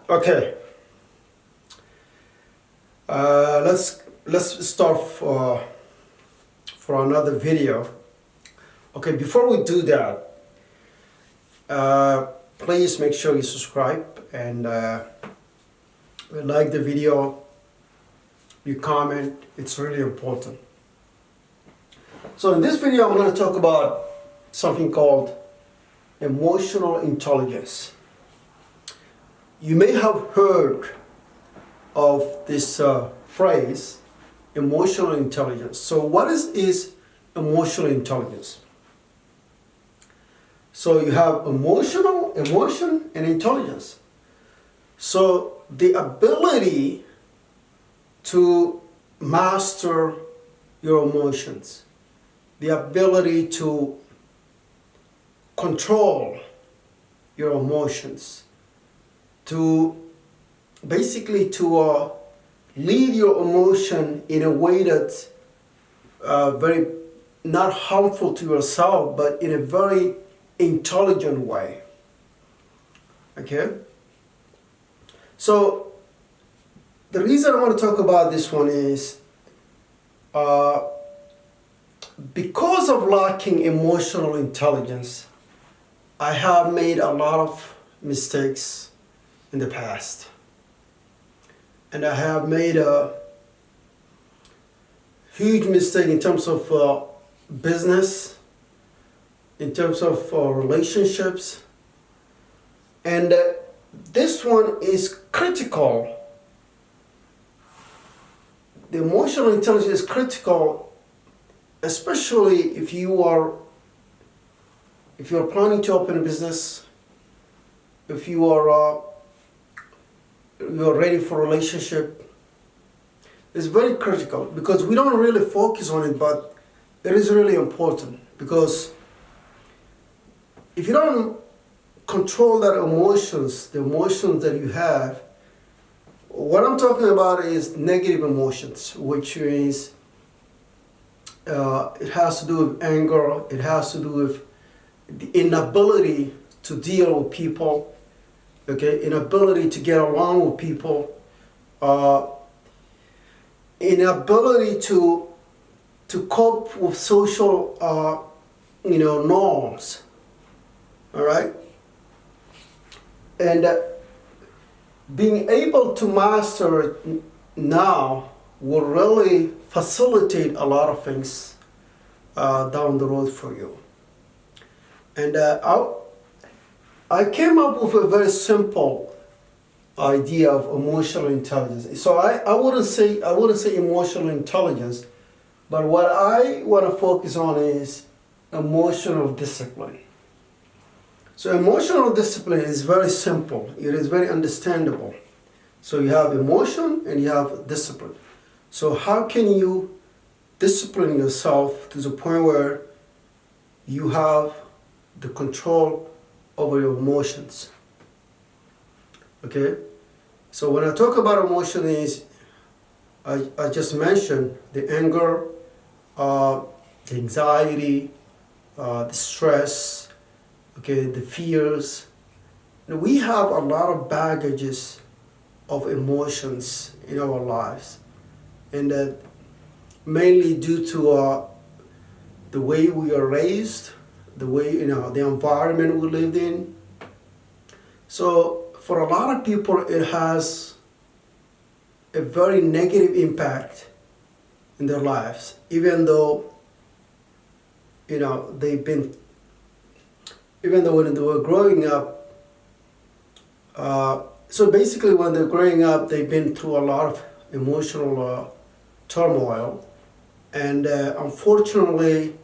Okay, let's start for another video. Okay, before we do that, please make sure you subscribe and like the video. You comment; it's really important. So in this video, I'm going to talk about something called emotional intelligence. You may have heard of this phrase, emotional intelligence. So what is emotional intelligence? So you have emotion, and intelligence. So the ability to master your emotions, the ability to control your emotions, to basically to lead your emotion in a way that's very not harmful to yourself, but in a very intelligent way. Okay? So the reason I want to talk about this one is because of lacking emotional intelligence, I have made a lot of mistakes in the past. And I have made a huge mistake in terms of business, in terms of relationships. And this one is critical. The emotional intelligence is critical, especially if you're planning to open a business, if you're ready for a relationship. It's very critical because we don't really focus on it, but it is really important because if you don't control that emotions, the emotions that you have, what I'm talking about is negative emotions, which means it has to do with anger, it has to do with the inability to deal with people, okay, inability to get along with people, inability to cope with social, norms, all right, and being able to master it now will really facilitate a lot of things down the road for you. And I came up with a very simple idea of emotional intelligence. So I wouldn't say emotional intelligence, but what I want to focus on is emotional discipline. So emotional discipline is very simple. It is very understandable. So you have emotion and you have discipline. So how can you discipline yourself to the point where you have the control over your emotions? Okay? So when I talk about emotion is, I just mentioned the anger, the anxiety, the stress, okay, the fears. And we have a lot of baggages of emotions in our lives. And that mainly due to the way we are raised, the way, the environment we lived in. So for a lot of people, it has a very negative impact in their lives, even though, even though when they were growing up, so basically when they're growing up, they've been through a lot of emotional turmoil, and unfortunately,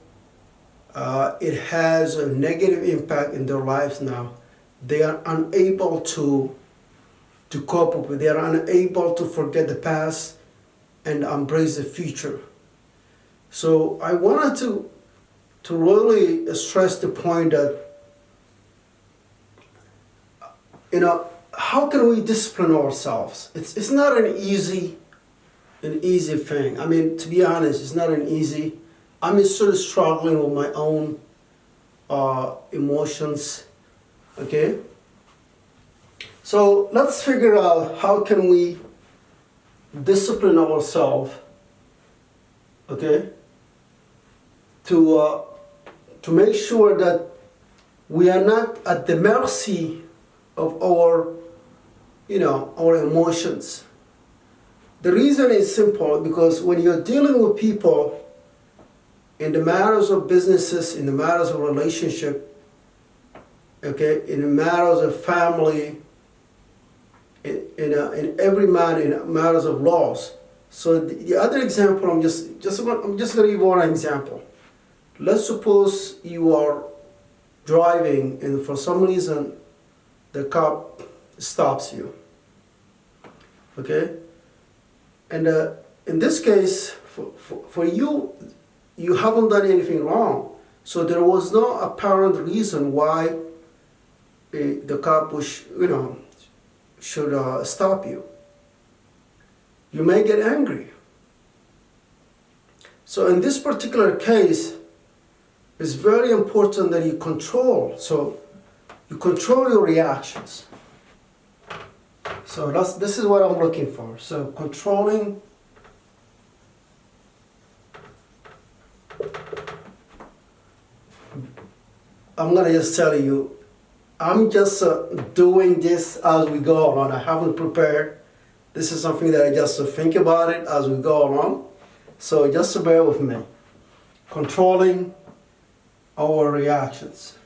it has a negative impact in their lives now. They are unable to cope up with. They are unable to forget the past and embrace the future. So I wanted to really stress the point that, how can we discipline ourselves? It's not an easy thing. I mean, to be honest, it's not an easy. I'm still struggling with my own emotions. Okay. So let's figure out how can we discipline ourselves, okay, to make sure that we are not at the mercy of our, our emotions. The reason is simple, because when you're dealing with people in the matters of businesses, in the matters of relationship, okay, in the matters of family, in every matter, in matters of laws. So the other example, I'm just going to give one example. Let's suppose you are driving and for some reason the cop stops you, okay? And in this case, for you, you haven't done anything wrong. So there was no apparent reason why the cop was, should stop you. You may get angry. So in this particular case, it's very important that you control. So you control your reactions. So this is what I'm looking for. So controlling I'm gonna just tell you, I'm just doing this as we go along. I haven't prepared. This is something that I just think about it as we go along. So just bear with me. Controlling our reactions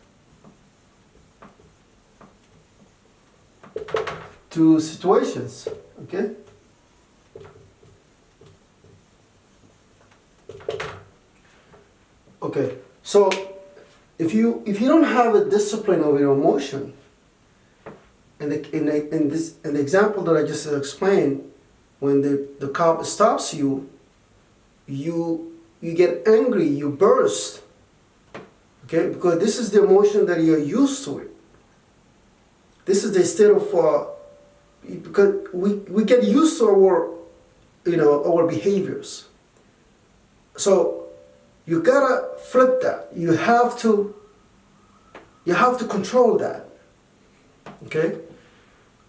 to situations, okay? Okay, so if you don't have a discipline of your emotion, in the example that I just explained, when the cop stops you, you get angry, you burst, okay? Because this is the emotion that you're used to it. This is the state of because we get used to our behaviors. So you gotta flip that. You have to control that. Okay?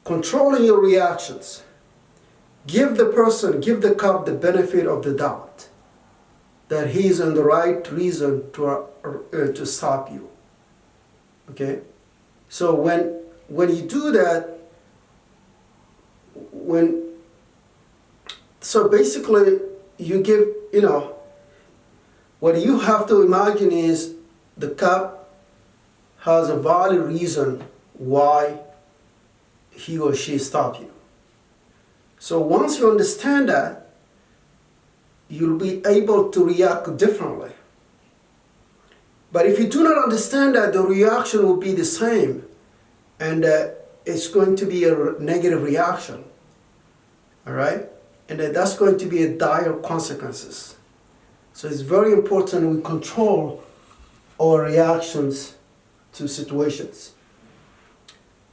Controlling your reactions. Give the cop the benefit of the doubt that he's on the right reason to stop you. Okay? So when you do that, so basically you give, what you have to imagine is the cop has a valid reason why he or she stopped you. So once you understand that, you'll be able to react differently. But if you do not understand that, the reaction will be the same, and it's going to be a negative reaction. All right? And that's going to be a dire consequences. So it's very important we control our reactions to situations.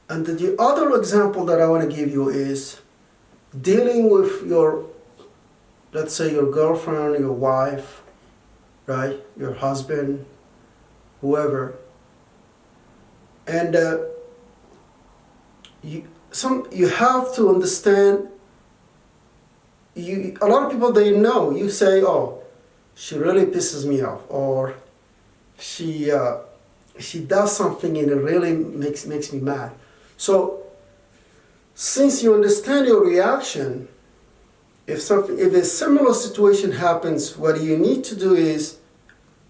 And the other example that I want to give you is dealing with let's say your girlfriend, your wife, right? Your husband, whoever. And you have to understand, a lot of people, they know, you say, oh, she really pisses me off, or she does something and it really makes me mad. So since you understand your reaction, if a similar situation happens, what you need to do is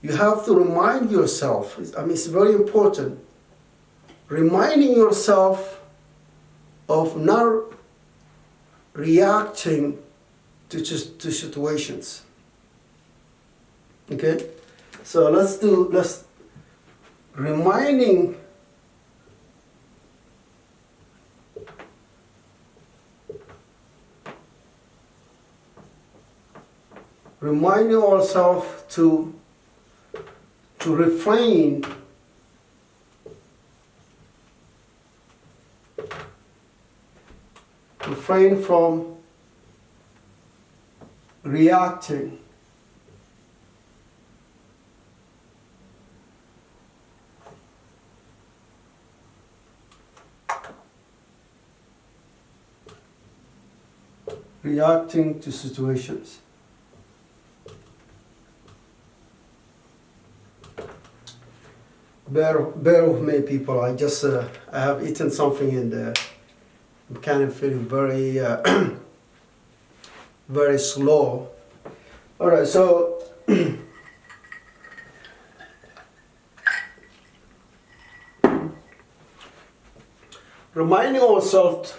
you have to remind yourself. It's very important. Reminding yourself of not reacting to situations. Okay? So let's reminding ourselves to refrain from reacting. reacting to situations. Bear with me, people. I have eaten something and I'm kind of feeling very very slow. All right, so reminding ourselves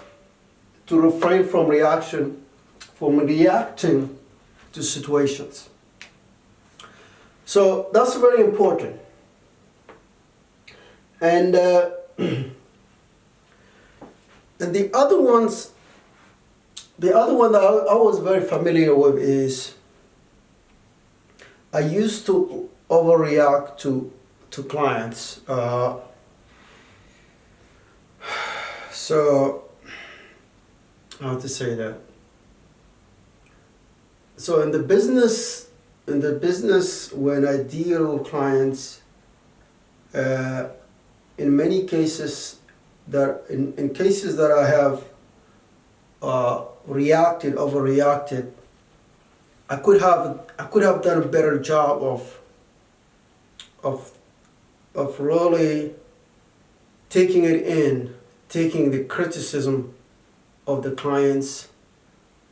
to refrain from reacting to situations. So that's very important. And and the other one that I was very familiar with is I used to overreact to clients. So how to say that? So in the business when I deal with clients, in many cases in cases that I have overreacted, I could have done a better job of really taking it in, taking the criticism of the clients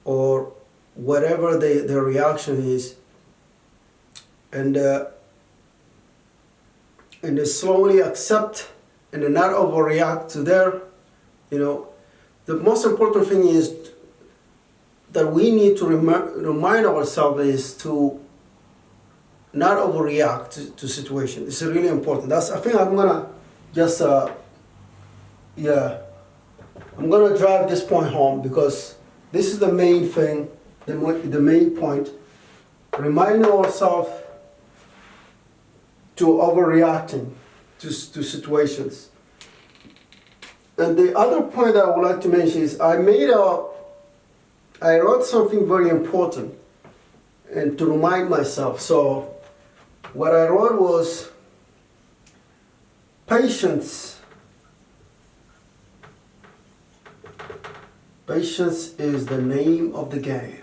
or whatever their reaction is, and they slowly accept and they not overreact to their, the most important thing is that we need to remind ourselves is to not overreact to situations. It's really important. I think I'm gonna just I'm gonna drive this point home because this is the main thing, the main point. Reminding ourselves to overreacting to situations. And the other point that I would like to mention is I wrote something very important and to remind myself. So what I wrote was patience. Patience is the name of the game.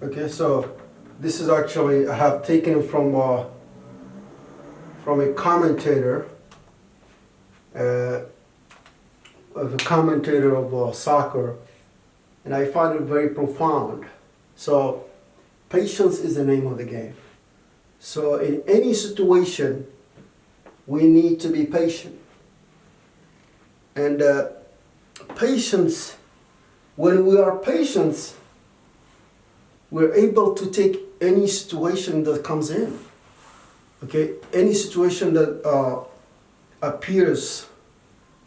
Okay, so this is actually, I have taken from a commentator, of soccer, and I find it very profound. So, patience is the name of the game. So, in any situation, we need to be patient. And patience, when we are patient, we're able to take any situation that comes in. Okay, any situation that appears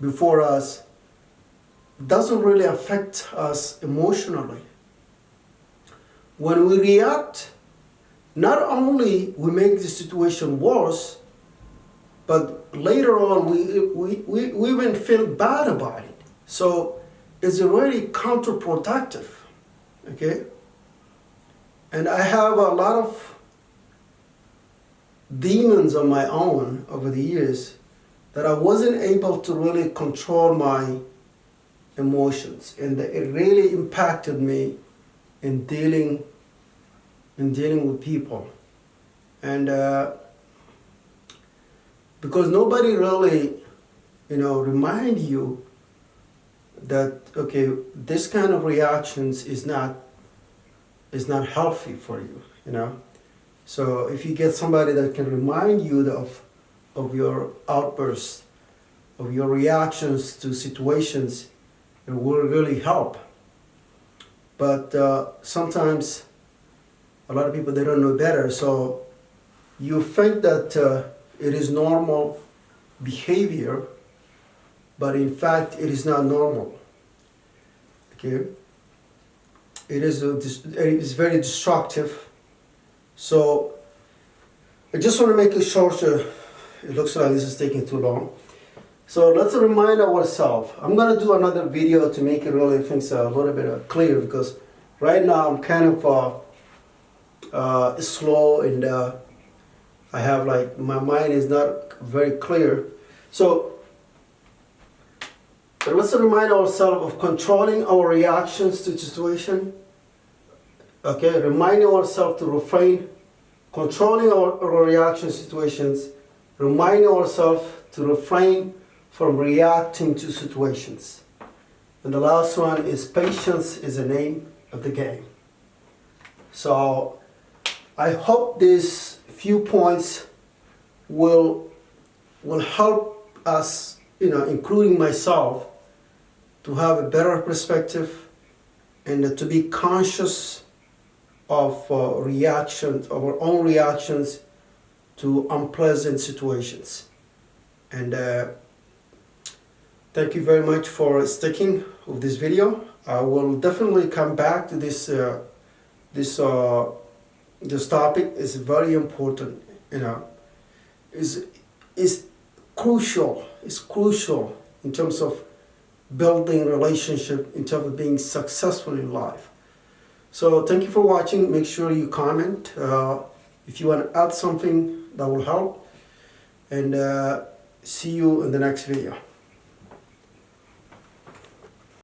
before us doesn't really affect us emotionally. When we react, not only we make the situation worse, but later on we even feel bad about it. So it's already counterproductive. Okay? And I have a lot of demons on my own over the years that I wasn't able to really control my emotions, and it really impacted me in dealing with people. And because nobody really, remind you that, okay, this kind of reactions is not healthy for you, So if you get somebody that can remind you of your outbursts, of your reactions to situations, it will really help. But sometimes a lot of people, they don't know better, so you think that it is normal behavior, but in fact it is not normal. Okay? It is very destructive. So I just want to make it shorter. It looks like this is taking too long. So let's remind ourselves. I'm going to do another video to make it really things a little bit clear, because right now I'm kind of slow and I have like, my mind is not very clear. So let's remind ourselves of controlling our reactions to situation. Okay, reminding ourselves to refrain, controlling our reaction situations, reminding ourselves to refrain from reacting to situations. And the last one is patience is the name of the game. So I hope these few points will help us, including myself, to have a better perspective and to be conscious of reactions, our own reactions to unpleasant situations. And thank you very much for sticking with this video. I will definitely come back to this topic. Is very important. Is crucial. It's crucial in terms of building relationship, in terms of being successful in life. So thank you for watching. Make sure you comment if you want to add something that will help. And see you in the next video.